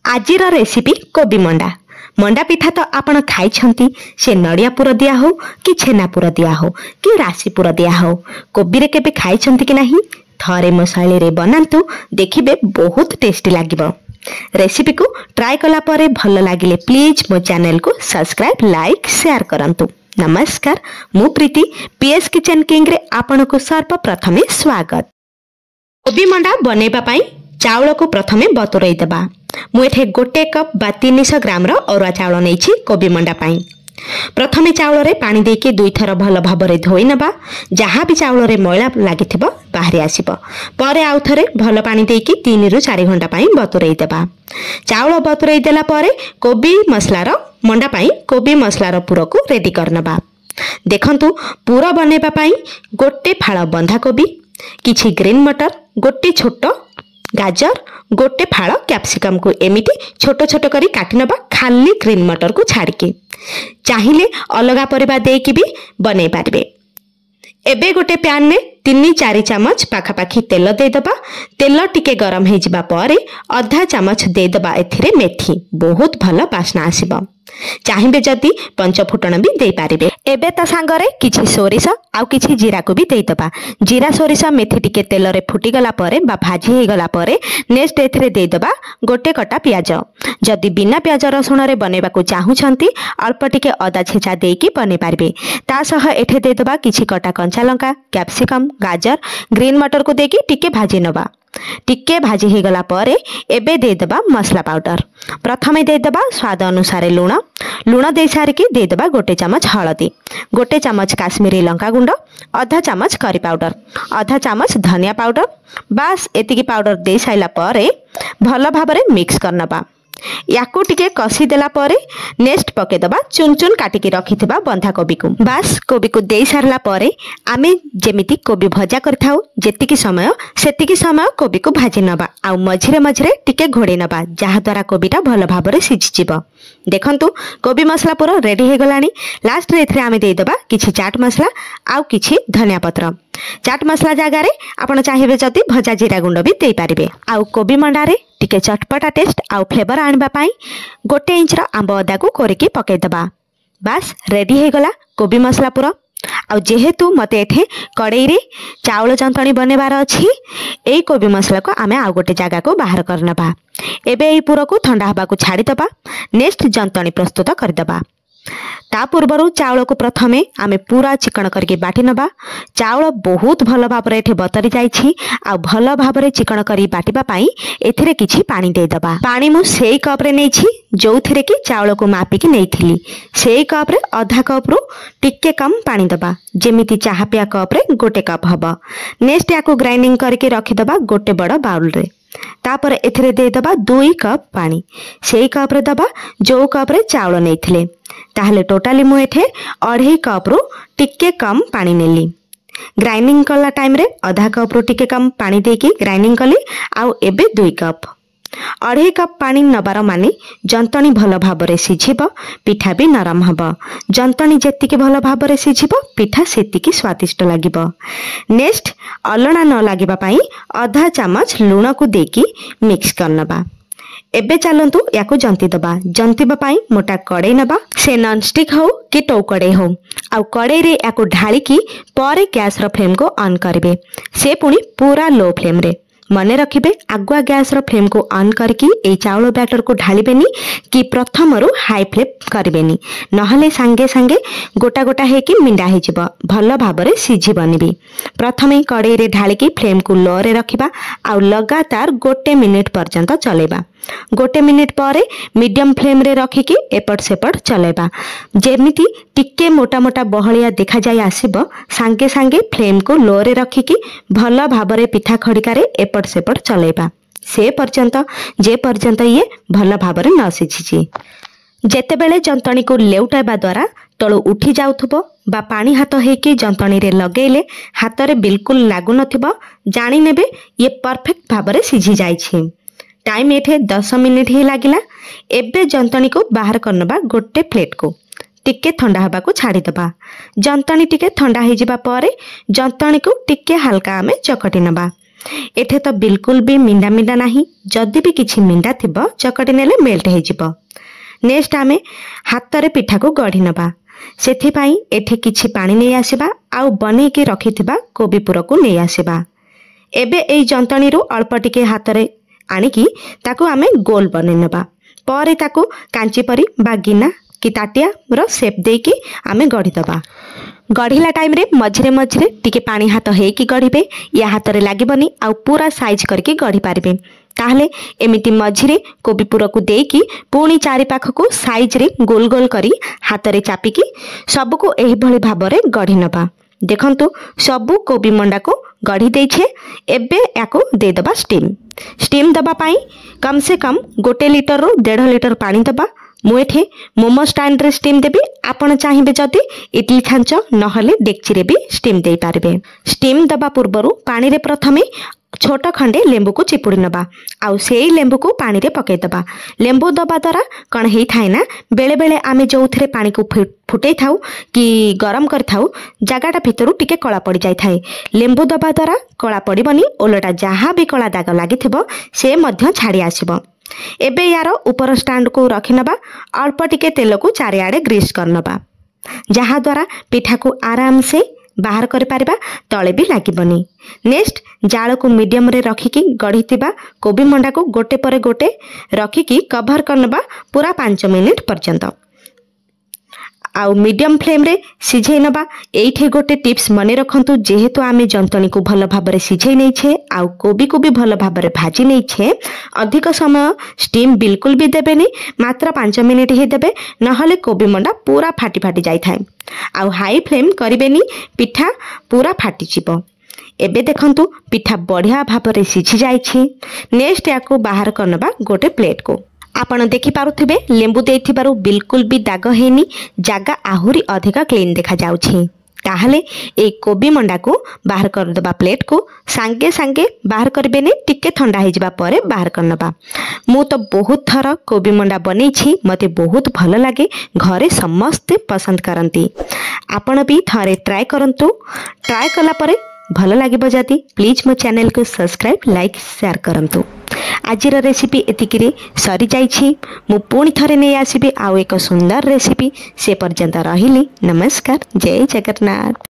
आजिर recipe कोबी मंडा। मंडा पिठा तो आपण खाई से नड़िया पुर दिया हो कि छेना पुर दिया हो कि राशि पुर दिया हो, कोबी रे केबे खाई कि नहीं थरे मो शैली रे बनातु, देखिबे बहुत टेस्टी लागिबो। रेसिपी को ट्राई कला परे भल लागिले प्लीज मो चैनल को सब्सक्राइब लाइक शेयर करंतु। नमस्कार, मु प्रीति पीएस किचन किंग रे आपण को सर्वप्रथमे स्वागत। कोबी मंडा बनेबा पई चाउल को प्रथमे बतुरई देबा। मु एठे गोटे कप बा 300 ग्राम रो अरुआ चाउल नेछि कोबी मंडा पाई। प्रथमे चाउल रे पानी देके दुई थर भल भाबरे धोई नबा। जहाँ भी चाउल रे मैला लागिथिबो बाहरी आसीबो। परे आउ थरे भल पानी देके 3 रु 4 घंटा पाई बतुरई देबा। चाउल बतुरई देला परे कोबी मसला रो मंडा पाई कोबी मसला रो पुरो को रेडी करनबा। देखंतु पूरा बनेबा पाई गोटे फाळ बंधा कोबी, किछि ग्रीन मटर, गोटे छोट गाजर, गोटे फाळ कैप्सिकम को एमिति छोट छोट करी काटी नबा। खाली ग्रीन मटर को छाड़ के चाहिले अलगा परिबा देकी भी बनै पारबे। एबे गोटे पैन में 3-4 चम्मच पाखापाखी तेल दे दबा। तेल टिके गरम हे जिबा परे आधा चम्मच दे दबा एथिरे मेथी, बहुत भल बास्ना आसीबो। चाहिबे जदी पंच फुटण भी दे पारिबे। एबे ता सांगरे किछि सोरिष आउ किछि जीरा को भी दे दबा। जीरा सोरिष मेथी टिके तेल रे फुटी गला परे बा भाजी हे गला परे नेक्स्ट एथिरे दे दबा गोटे कटा प्याज। जदी बिना प्याज रसुण रे बनेबा को चाहू छंती अल्प टिके अदा छेचा देकी बने पारबे। ता सह एठे दे दबा किछि कटा कंचा लंका, कैप्सिकम, गाजर, ग्रीन मटर को देकी टिके भाजी नबा। टिके भाजी हे गला परे एबे दे दबा मसला पाउडर। प्रथमे दे दबा स्वाद अनुसार लूण दे सार के दे दबा गोटे चम्मच हळदी, गोटे चम्मच काश्मीरी लंका गुंड, आधा चम्मच करी पाउडर, आधा चम्मच धनिया पाउडर। बास एतिकी पाउडर दे साइला परे भल भाबरे मिक्स करनबा। याकू टिके कसी देला परे नेक्स्ट पके दबा चुन चुन काटी के रखी थिबा बंधा कोबी को। बास कोबी को दे सारला परे आमे जेमिति कोबी भजा करथाउ जेतिकी समय सेतिकी समय कोबी को भाजी नबा। आ मझिरे मझिरे टिके घोड़े नबा, जहा द्वारा कोबीटा भल भाबरे सिझि जिवो। देखंतु कोबी मसला पूरा रेडी हे गलानी। लास्ट रे एथरे आमे दे दबा किछि चाट मसला आउ किछि धनिया पत्र। चाट मसला जगह रे आपण चाहिबे जति भजा जीरा गुंड भी दे पारिबे। आउ कोबी मंडा रे टिके चटपटा टेस्ट आउ फ्लेवर आनबा पाई गोटे इंच रो आंब अदा को कोरिके पके दबा। बास रेडी हे गला कोबी मसला पूरा। आउ जेहेतु मते एठे कड़ाई रे चाउल जंतणी बनेबार अछि, एई कोबी मसला को आमे आउ गोटे जगह को बाहर करनबा। एबे एई पूरा को ठंडा हबा को छाड़ी दबा। नेक्स्ट जंतणी प्रस्तुत कर दबा। ता पूर्वरु चाउल को प्रथमे आमे पूरा चिकन करके बाटी नबा। चाउल बहुत भल भाबरे एठे बतरी जाइछि। आ भल भाबरे चिकन करी बाटिबा पाई एथिरे किछि पानी दे दबा। पानी मु सेई कप रे नेछि जोथिरे कि चाउल को मापी कि नेइथिली। सेई कप रे आधा कप रु टिके कम पानी दबा, जेमिति चाहा पिया कप रे गोटे कप हबा। नेक्स्ट याको ग्राइंडिंग करके रखि दबा गोटे बड़ बाउल रे। तापर एथिरे दे दबा 2 कप पानी। सेई कप रे दबा जो कप रे चाउल नेइथिले। ताहले टोटाली मु एठे 2.5 कप रु टिके कम पानी नेली। ग्राइंडिंग कला टाइम रे आधा कप रु टिके कम पानी देकी ग्राइंडिंग कली। आउ एबे 2 कप 2.5 कप पानी नबार माने जंतणी भल भाबरे सिझिबो, पिठा भी नरम हबो। जंतणी जेतिके भल भाबरे सिझिबो पिठा सेतिकी स्वादिष्ट लागिबो। नेक्स्ट अलणा न लागिबा पाई आधा चम्मच लूण को देकी मिक्स करनबा। एबे चलंतु याको जंती दबा। जंतीबा पाई मोटा कड़ाई नबा, से नॉन स्टिक हो कि टौ कड़ाई हो। आउ कड़ाई रे याको ढाली की परे गैस रो फ्लेम को ऑन करबे, से पुनी पूरा लो फ्लेम रे। मने रखिबे आगुआ गैस रो फ्लेम को ऑन करके ए चाउल बैटर को ढालिबेनी कि प्रथमरु हाई फ्लेम करबेनी, नहले सांगे सांगे गोटा गोटा हे कि मिंडा हे जिवो, भल भाबरे सिझिबनी भी। प्रथमे कड़ाई रे ढाली की फ्लेम को लो रे रखिबा। आउ लगातार 1 मिनिट पर्यंत चलेबा। 1 मिनिट परे मीडियम फ्लेम रे रखिकी एपट सेपट चलेबा। जेमिति टिके मोटा मोटा बहलिया देखा जाय आसीबो, सांगे सांगे फ्लेम को लो रे रखिकी भल भाबरे पिठा खड़िका रे एपट सेपट चलेबा से पर्यंत जे पर्यंत ये भल भाबरे न सिझिछि। जेतेबेले जंतणी को लेउटाइबा द्वारा तळु उठी जाउथबो बा पानी हाथ हेकी जंतणी रे लगेइले हाथ रे बिल्कुल लागु नथिबो, जानि नेबे ये परफेक्ट भाबरे सिझि जाइछि। टाइम एठे 10 मिनिट ही लागिला। एबे जंतणी को बाहर करनबा गोटे प्लेट को। टिके ठंडा हबा को छाड़ी दबा। जंतणी टिके ठंडा हे जिबा परे जंतणी को टिके हल्का आमे चकटी नबा। एठे तो बिल्कुल भी मिंडा मिंडा नहीं, जदि भी किछि मिंडा थिबो चकटी नेले मेल्ट हो जिवो। नेक्स्ट आमे हाथ रे पिठा को गढ़ी नबा। सेथि पई एठे किछि पानी नै आसीबा आउ बनै के रखिथिबा कोबी पुर को नै आसीबा। एबे एई जंतणी रु अल्प टिके हाथ रे आनिकी ताकू आमे गोल बनै नबा। परे ताकू कांची परी बा गिना कि ताटिया रो शेप देकी आमे गढ़ी दबा। गढ़िला टाइम रे मझिरे मझिरे टिके पानी हाथ हेकी गढ़िबे, या हाथ रे लागिबनी आउ पूरा साइज करके गढ़ी पारिबे। ताहले एमिति मझिरे कोबी पुर को देकी पुणी चारि पाख को साइज रे गोल गोल करी हाथ रे चापिकी सबको एही भली भाबरे गढ़ी नबा। देखंतु सबु कोबी मंडा को गढ़ी देछे। एबे याको दे दबा स्टीम दबा पाई कम से कम 1 लिटर रो 1.5 लिटर पानी दबा। मुएठे मोमो स्टैंड रे स्टीम देबी। आपण चाहिबे जदि इडली खांच नहले डेक्ची रे भी स्टीम देई पारबे। स्टीम दबा पूर्वरु पानी रे प्रथमे छोट खंडे लेंबू को चिपुड़ी नबा आउ सेई लेंबू को पानी रे पकै दबा। लेंबू दबा द्वारा कण हेई थाए ना बेले बेले आमे जोउथरे पानी को फुटै थाउ कि गरम कर थाउ जगाटा भितरु टिके कला पड़ी जाय थाए। लेंबू दबा द्वारा कला पड़िबनी, ओलटा जहा भी कला दाग लागिथिबो से मध्य छाड़ी आसीबो। एबे यार ऊपर स्टैंड को रखि नबा। अल्प टिके तेल को चारिआडे ग्रीस कर नबा, जहा द्वारा पिठा को आराम से बाहर कर पारिबा, तले भी लागिबनी। नेक्स्ट जाल को मीडियम रे रखिकी गढ़ीथिबा कोबी मंडा को गोटे परे गोटे रखिकी कभर कर नबा पूरा 5 मिनिट पर्यंत। आउ मीडियम फ्लेम रे सिझेई नबा। एइठे गोटे टिप्स मने रखंतु, जेहेतु आमे जंतनी को भल भाबरे सिझेई नै छे आउ कोबी को भी भल भाबरे भाजी नै छे, अधिक समय स्टीम बिल्कुल भी देबेनी, मात्र 5 मिनिट ही देबे, नहले कोबी मंडा पूरा फाटी फाटी जाई थाए। आउ हाई फ्लेम करिबेनी, पिठा पूरा फाटी जिवो। एबे देखंतु पिठा बढ़िया भाबरे सिझी जाई छी। नेक्स्ट याको बाहर करनबा गोटे प्लेट को। आपण देखि पारुथिबे लेंबू देथिबारु बिल्कुल भी दाग हेनी, जागा आहुरी अधिका क्लीन देखा जाउछि। ताहले ए कोबी मंडा को बाहर कर दबा प्लेट को। सांगे सांगे बाहर करबेनी, टिके ठंडा हे जिबा परे बाहर करनबा। मु तो बहुत थर कोबी मंडा बनै छी, मते बहुत भल लागे, घरे समस्त पसंद करंती। आपण भी थरे ट्राई करंतु। ट्राई कला परे भल लागिबो जदि प्लीज मो चैनल को सब्सक्राइब लाइक शेयर करंतु। आजिर रेसिपी एतिकिरे सरी जाइछि। मु पुणी थरे नै आसीबे आउ एक सुंदर रेसिपी। से पर्यंत रहिली। नमस्कार, जय जगन्नाथ।